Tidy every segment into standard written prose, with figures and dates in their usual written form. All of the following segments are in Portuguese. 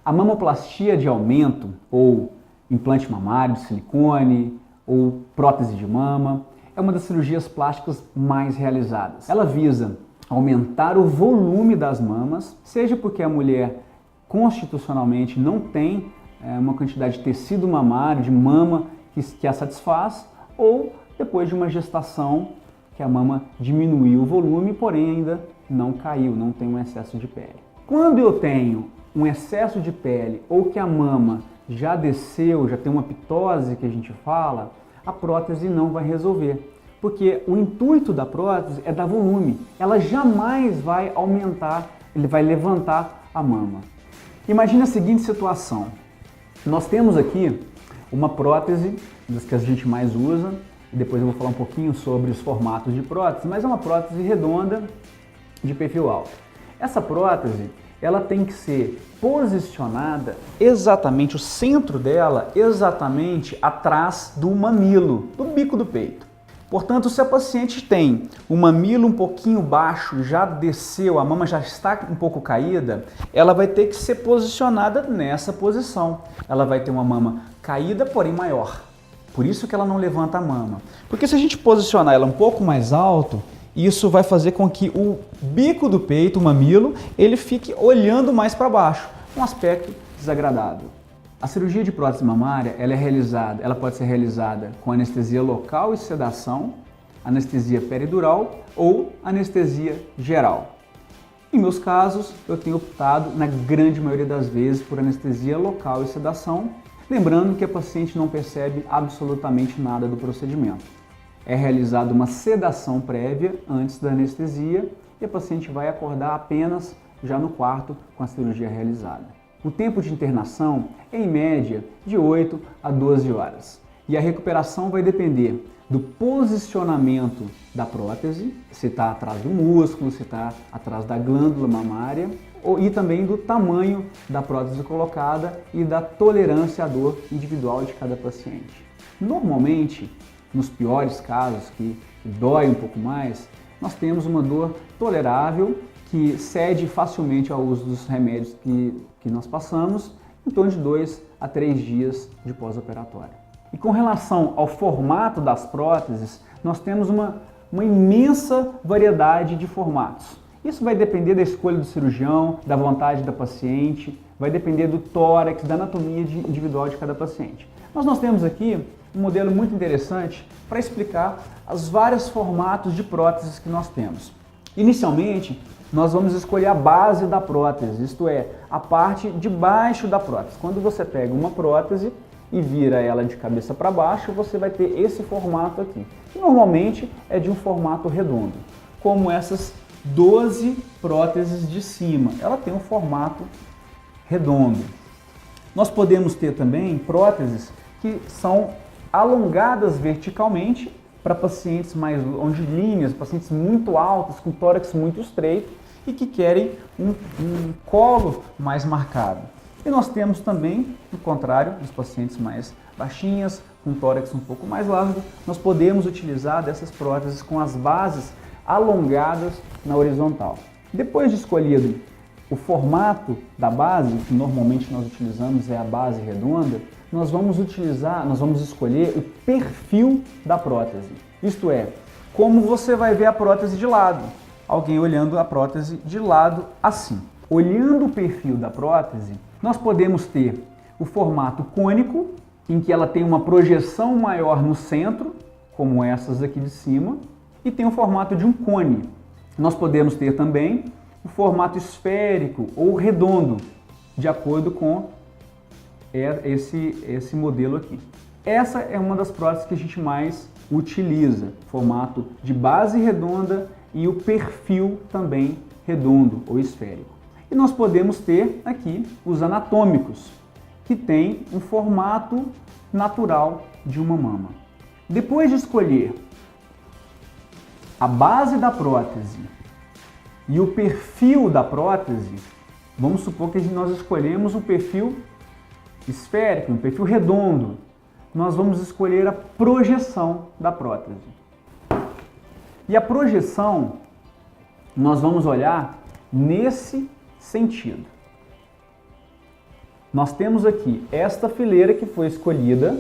A mamoplastia de aumento, ou implante mamário de silicone, ou prótese de mama, é uma das cirurgias plásticas mais realizadas. Ela visa aumentar o volume das mamas, seja porque a mulher constitucionalmente não tem uma quantidade de tecido mamário, de mama que a satisfaz, ou depois de uma gestação que a mama diminuiu o volume, porém ainda não caiu, não tem um excesso de pele. Quando eu tenho um excesso de pele ou que a mama já desceu, já tem uma pitose que a gente fala, a prótese não vai resolver. Porque o intuito da prótese é dar volume. Ela jamais vai aumentar, ele vai levantar a mama. Imagina a seguinte situação. Nós temos aqui uma prótese, das que a gente mais usa, e depois eu vou falar um pouquinho sobre os formatos de prótese, mas é uma prótese redonda de perfil alto. Essa prótese, ela tem que ser posicionada exatamente, o centro dela, exatamente atrás do mamilo, do bico do peito. Portanto, se a paciente tem o mamilo um pouquinho baixo, já desceu, a mama já está um pouco caída, ela vai ter que ser posicionada nessa posição. Ela vai ter uma mama caída, porém maior. Por isso que ela não levanta a mama. Porque se a gente posicionar ela um pouco mais alto, isso vai fazer com que o bico do peito, o mamilo, ele fique olhando mais para baixo, um aspecto desagradável. A cirurgia de prótese mamária, ela pode ser realizada com anestesia local e sedação, anestesia peridural ou anestesia geral. Em meus casos, eu tenho optado, na grande maioria das vezes, por anestesia local e sedação, lembrando que a paciente não percebe absolutamente nada do procedimento. É realizada uma sedação prévia antes da anestesia e a paciente vai acordar apenas já no quarto com a cirurgia realizada. O tempo de internação é em média de 8 a 12 horas e a recuperação vai depender do posicionamento da prótese, se está atrás do músculo, se está atrás da glândula mamária, e também do tamanho da prótese colocada e da tolerância à dor individual de cada paciente. Normalmente, nos piores casos, que dói um pouco mais, nós temos uma dor tolerável que cede facilmente ao uso dos remédios que nós passamos, em torno de 2 a 3 dias de pós-operatório. E com relação ao formato das próteses, nós temos uma imensa variedade de formatos. Isso vai depender da escolha do cirurgião, da vontade da paciente, vai depender do tórax, da anatomia individual de cada paciente. Mas nós temos aqui um modelo muito interessante para explicar os vários formatos de próteses que nós temos. Inicialmente, nós vamos escolher a base da prótese, isto é, a parte de baixo da prótese. Quando você pega uma prótese e vira ela de cabeça para baixo, você vai ter esse formato aqui, que normalmente é de um formato redondo, como essas 12 próteses de cima. Ela tem um formato redondo. Nós podemos ter também próteses que são alongadas verticalmente para pacientes mais longilíneas, pacientes muito altos, com tórax muito estreito e que querem um colo mais marcado. E nós temos também, no contrário, os pacientes mais baixinhas, com tórax um pouco mais largo, nós podemos utilizar dessas próteses com as bases alongadas na horizontal. Depois de escolhido o formato da base, que normalmente nós utilizamos é a base redonda, nós vamos escolher o perfil da prótese. Isto é, como você vai ver a prótese de lado. Alguém olhando a prótese de lado assim. Olhando o perfil da prótese, nós podemos ter o formato cônico, em que ela tem uma projeção maior no centro, como essas aqui de cima, e tem o formato de um cone. Nós podemos ter também o formato esférico ou redondo, de acordo com esse modelo aqui. Essa é uma das próteses que a gente mais utiliza, formato de base redonda e o perfil também redondo ou esférico. E nós podemos ter aqui os anatômicos, que tem um formato natural de uma mama. Depois de escolher a base da prótese e o perfil da prótese, vamos supor que nós escolhemos um perfil esférico, um perfil redondo. Nós vamos escolher a projeção da prótese. E a projeção, nós vamos olhar nesse sentido. Nós temos aqui esta fileira que foi escolhida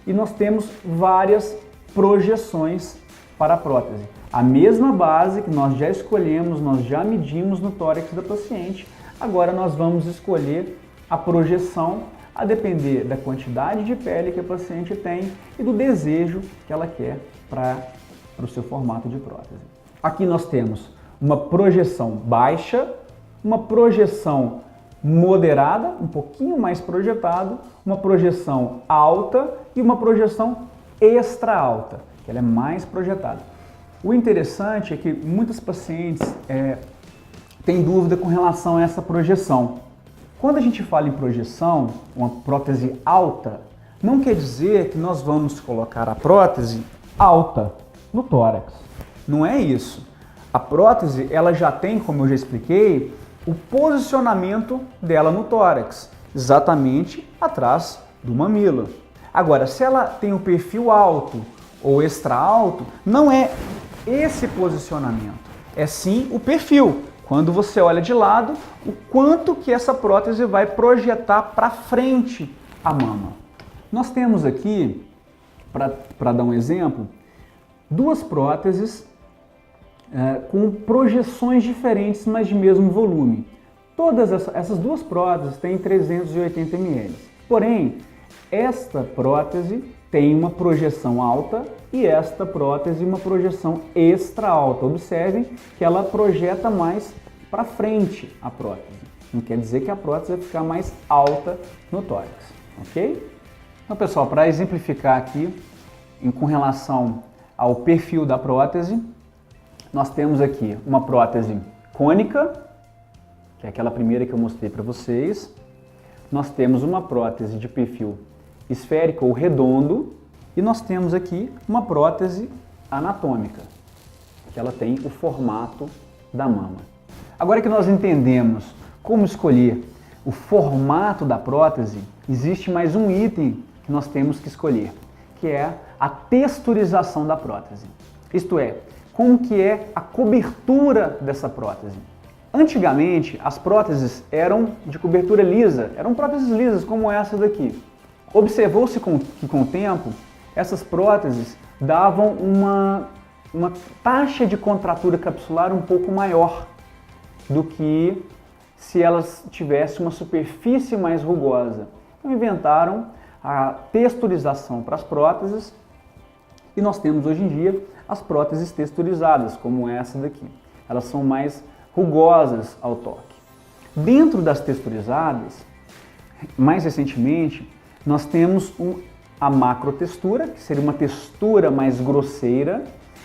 e nós temos várias projeções para a prótese. A mesma base que nós já escolhemos, nós já medimos no tórax da paciente, agora nós vamos escolher a projeção a depender da quantidade de pele que a paciente tem e do desejo que ela quer para o seu formato de prótese. Aqui nós temos uma projeção baixa, uma projeção moderada, um pouquinho mais projetado, uma projeção alta e uma projeção extra alta, que ela é mais projetada. O interessante é que muitos pacientes têm dúvida com relação a essa projeção. Quando a gente fala em projeção, uma prótese alta, não quer dizer que nós vamos colocar a prótese alta no tórax. Não é isso. A prótese, ela já tem, como eu já expliquei, o posicionamento dela no tórax, exatamente atrás do mamilo. Agora, se ela tem o perfil alto ou extra alto, não é esse posicionamento, é sim o perfil. Quando você olha de lado, o quanto que essa prótese vai projetar para frente a mama. Nós temos aqui, para dar um exemplo, duas próteses com projeções diferentes, mas de mesmo volume. Todas essas duas próteses têm 380 ml. Porém, esta prótese tem uma projeção alta e esta prótese uma projeção extra alta. Observem que ela projeta mais para frente a prótese. Não quer dizer que a prótese vai ficar mais alta no tórax, ok? Então, pessoal, para exemplificar aqui, com relação ao perfil da prótese, nós temos aqui uma prótese cônica, que é aquela primeira que eu mostrei para vocês. Nós temos uma prótese de perfil esférico ou redondo e nós temos aqui uma prótese anatômica, que ela tem o formato da mama. Agora que nós entendemos como escolher o formato da prótese, existe mais um item que nós temos que escolher, que é a texturização da prótese. Isto é, como que é a cobertura dessa prótese. Antigamente, as próteses eram de cobertura lisa, eram próteses lisas como essa daqui. Observou-se que com o tempo, essas próteses davam uma taxa de contratura capsular um pouco maior do que se elas tivessem uma superfície mais rugosa. Então inventaram a texturização para as próteses e nós temos hoje em dia as próteses texturizadas, como essa daqui. Elas são mais rugosas ao toque. Dentro das texturizadas, mais recentemente, nós temos a macrotextura, que seria uma textura mais grosseira,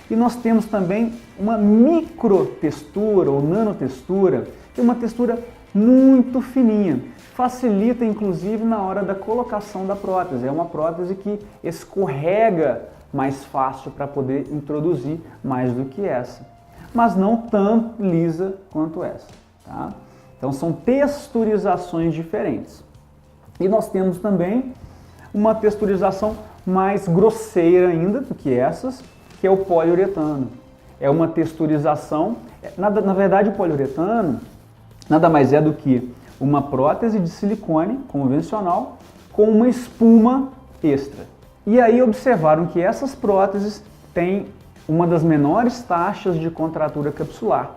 e nós temos também uma microtextura ou nanotextura, que é uma textura muito fininha. Facilita, inclusive, na hora da colocação da prótese. É uma prótese que escorrega mais fácil para poder introduzir mais do que essa, mas não tão lisa quanto essa, tá? Então são texturizações diferentes. E nós temos também uma texturização mais grosseira ainda do que essas, que é o poliuretano. É uma texturização, na verdade o poliuretano nada mais é do que uma prótese de silicone convencional com uma espuma extra. E aí observaram que essas próteses têm uma das menores taxas de contratura capsular,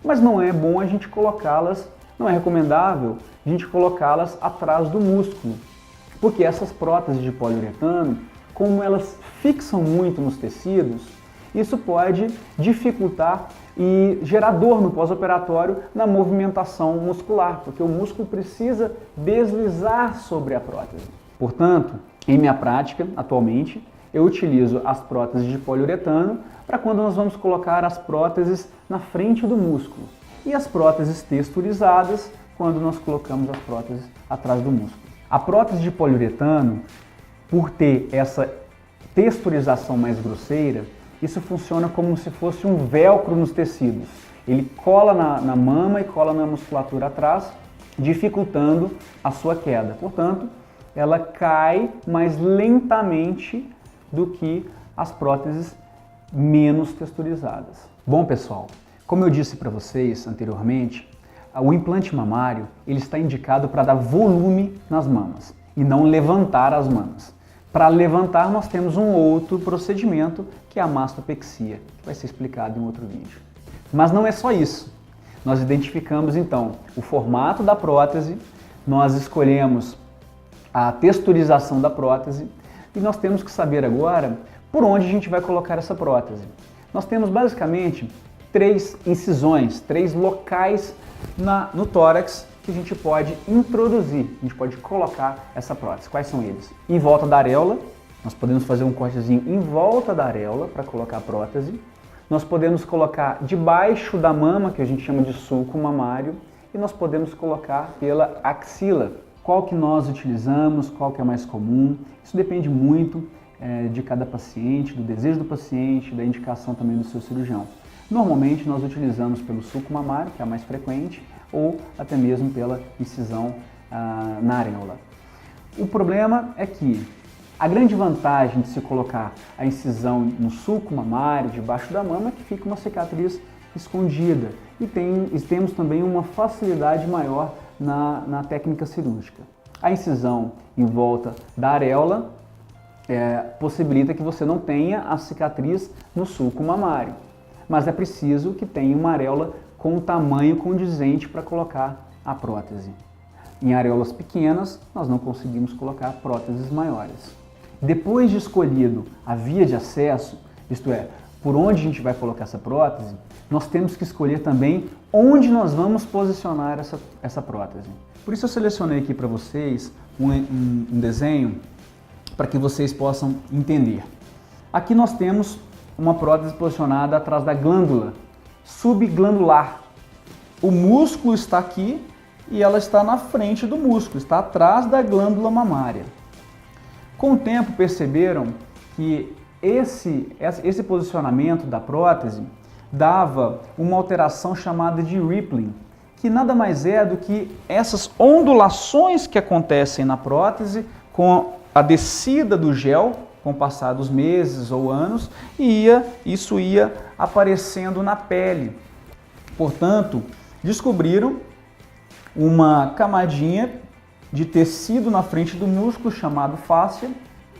mas não é bom a gente colocá-las, não é recomendável a gente colocá-las atrás do músculo, porque essas próteses de poliuretano, como elas fixam muito nos tecidos, isso pode dificultar e gerar dor no pós-operatório na movimentação muscular, porque o músculo precisa deslizar sobre a prótese. Portanto, em minha prática, atualmente, eu utilizo as próteses de poliuretano para quando nós vamos colocar as próteses na frente do músculo e as próteses texturizadas quando nós colocamos as próteses atrás do músculo. A prótese de poliuretano, por ter essa texturização mais grosseira, isso funciona como se fosse um velcro nos tecidos. Ele cola na mama e cola na musculatura atrás, dificultando a sua queda. Portanto, ela cai mais lentamente do que as próteses menos texturizadas. Bom, pessoal, como eu disse para vocês anteriormente, o implante mamário ele está indicado para dar volume nas mamas e não levantar as mamas. Para levantar, nós temos um outro procedimento, que é a mastopexia, que vai ser explicado em outro vídeo. Mas não é só isso. Nós identificamos, então, o formato da prótese, nós escolhemos a texturização da prótese e nós temos que saber agora por onde a gente vai colocar essa prótese. Nós temos basicamente 3 incisões, 3 locais no tórax que a gente pode introduzir, a gente pode colocar essa prótese. Quais são eles? Em volta da areola, nós podemos fazer um cortezinho em volta da areola para colocar a prótese. Nós podemos colocar debaixo da mama, que a gente chama de sulco mamário, e nós podemos colocar pela axila. Qual que nós utilizamos, qual que é mais comum, isso depende muito de cada paciente, do desejo do paciente, da indicação também do seu cirurgião. Normalmente nós utilizamos pelo sulco mamário, que é a mais frequente, ou até mesmo pela incisão na areola. O problema é que a grande vantagem de se colocar a incisão no sulco mamário, debaixo da mama, é que fica uma cicatriz escondida e temos também uma facilidade maior na técnica cirúrgica. A incisão em volta da areola possibilita que você não tenha a cicatriz no sulco mamário, mas é preciso que tenha uma areola com um tamanho condizente para colocar a prótese. Em areolas pequenas, nós não conseguimos colocar próteses maiores. Depois de escolhido a via de acesso, isto é, por onde a gente vai colocar essa prótese, nós temos que escolher também onde nós vamos posicionar essa prótese. Por isso eu selecionei aqui para vocês um desenho para que vocês possam entender. Aqui nós temos uma prótese posicionada atrás da glândula subglandular. O músculo está aqui e ela está na frente do músculo, está atrás da glândula mamária. Com o tempo perceberam que esse posicionamento da prótese dava uma alteração chamada de rippling, que nada mais é do que essas ondulações que acontecem na prótese com a descida do gel, com o passar dos meses ou anos, e isso ia aparecendo na pele. Portanto, descobriram uma camadinha de tecido na frente do músculo chamado fáscia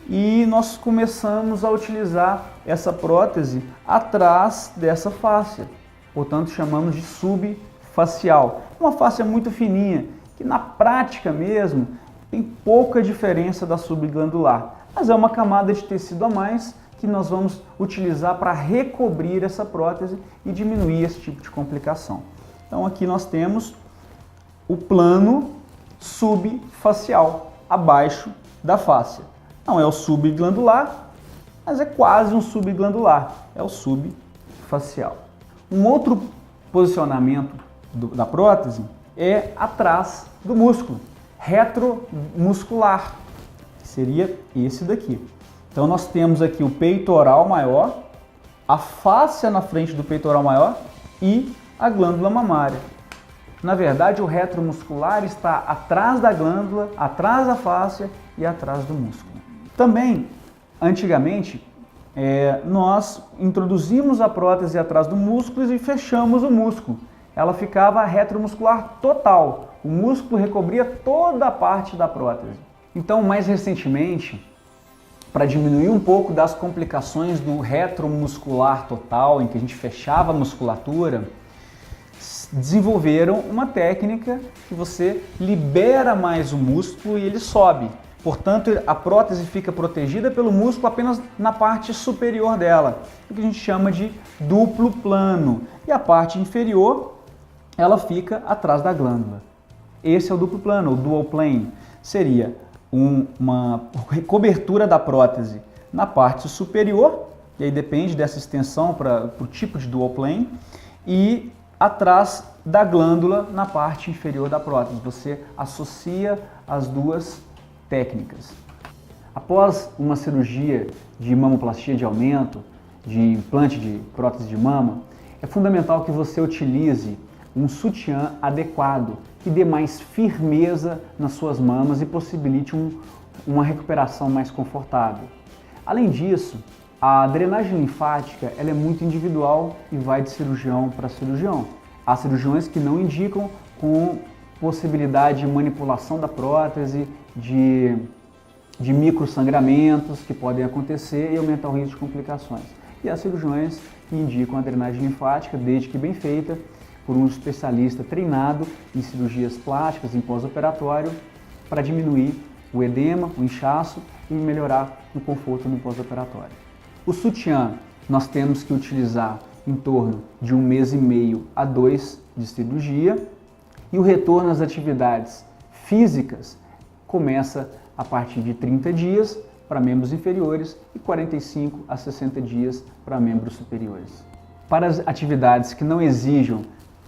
e nós começamos a utilizar essa prótese atrás dessa fáscia. Portanto, chamamos de subfacial. Uma fáscia muito fininha, que na prática mesmo tem pouca diferença da subglandular, mas é uma camada de tecido a mais que nós vamos utilizar para recobrir essa prótese e diminuir esse tipo de complicação. Então aqui nós temos o plano subfacial, abaixo da fáscia. Não é o subglandular, mas é quase um subglandular, é o subfacial. Um outro posicionamento da prótese é atrás do músculo, retromuscular, que seria esse daqui. Então nós temos aqui o peitoral maior, a fáscia na frente do peitoral maior e a glândula mamária. Na verdade, o retromuscular está atrás da glândula, atrás da fáscia e atrás do músculo. Também, antigamente, nós introduzimos a prótese atrás do músculo e fechamos o músculo. Ela ficava retromuscular total. O músculo recobria toda a parte da prótese. Então, mais recentemente, para diminuir um pouco das complicações do retromuscular total, em que a gente fechava a musculatura, desenvolveram uma técnica que você libera mais o músculo e ele sobe. Portanto, a prótese fica protegida pelo músculo apenas na parte superior dela, o que a gente chama de duplo plano. E a parte inferior, ela fica atrás da glândula. Esse é o duplo plano, o dual plane. Seria uma cobertura da prótese na parte superior, e aí depende dessa extensão para o tipo de dual plane, e atrás da glândula na parte inferior da prótese. Você associa as duas técnicas. Após uma cirurgia de mamoplastia de aumento, de implante de prótese de mama, é fundamental que você utilize um sutiã adequado, que dê mais firmeza nas suas mamas e possibilite uma recuperação mais confortável. Além disso, a drenagem linfática ela é muito individual e vai de cirurgião para cirurgião. Há cirurgiões que não indicam com possibilidade de manipulação da prótese, de microsangramentos que podem acontecer e aumentar o risco de complicações. E as cirurgiões que indicam a drenagem linfática, desde que bem feita, por um especialista treinado em cirurgias plásticas, em pós-operatório, para diminuir o edema, o inchaço e melhorar o conforto no pós-operatório. O sutiã nós temos que utilizar em torno de 1 mês e meio a 2 de cirurgia, e o retorno às atividades físicas começa a partir de 30 dias para membros inferiores e 45 a 60 dias para membros superiores. Para as atividades que não exijam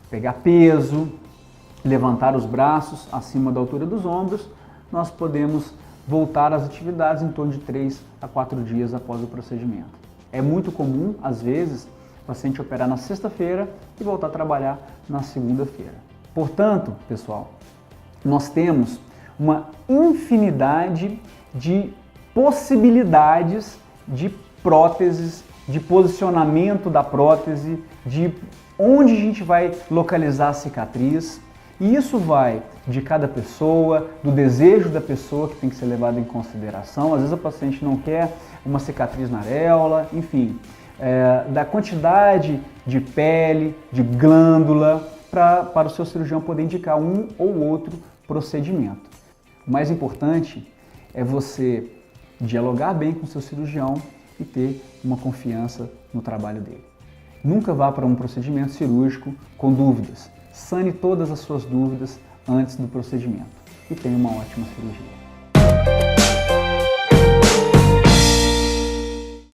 pegar peso, levantar os braços acima da altura dos ombros, nós podemos voltar às atividades em torno de 3 a 4 dias após o procedimento. É muito comum, às vezes, o paciente operar na sexta-feira e voltar a trabalhar na segunda-feira. Portanto, pessoal, nós temos uma infinidade de possibilidades de próteses, de posicionamento da prótese, de onde a gente vai localizar a cicatriz. E isso vai de cada pessoa, do desejo da pessoa que tem que ser levado em consideração. Às vezes a paciente não quer uma cicatriz na areola, enfim, da quantidade de pele, de glândula, para o seu cirurgião poder indicar um ou outro procedimento. O mais importante é você dialogar bem com o seu cirurgião e ter uma confiança no trabalho dele. Nunca vá para um procedimento cirúrgico com dúvidas. Sane todas as suas dúvidas antes do procedimento e tenha uma ótima cirurgia.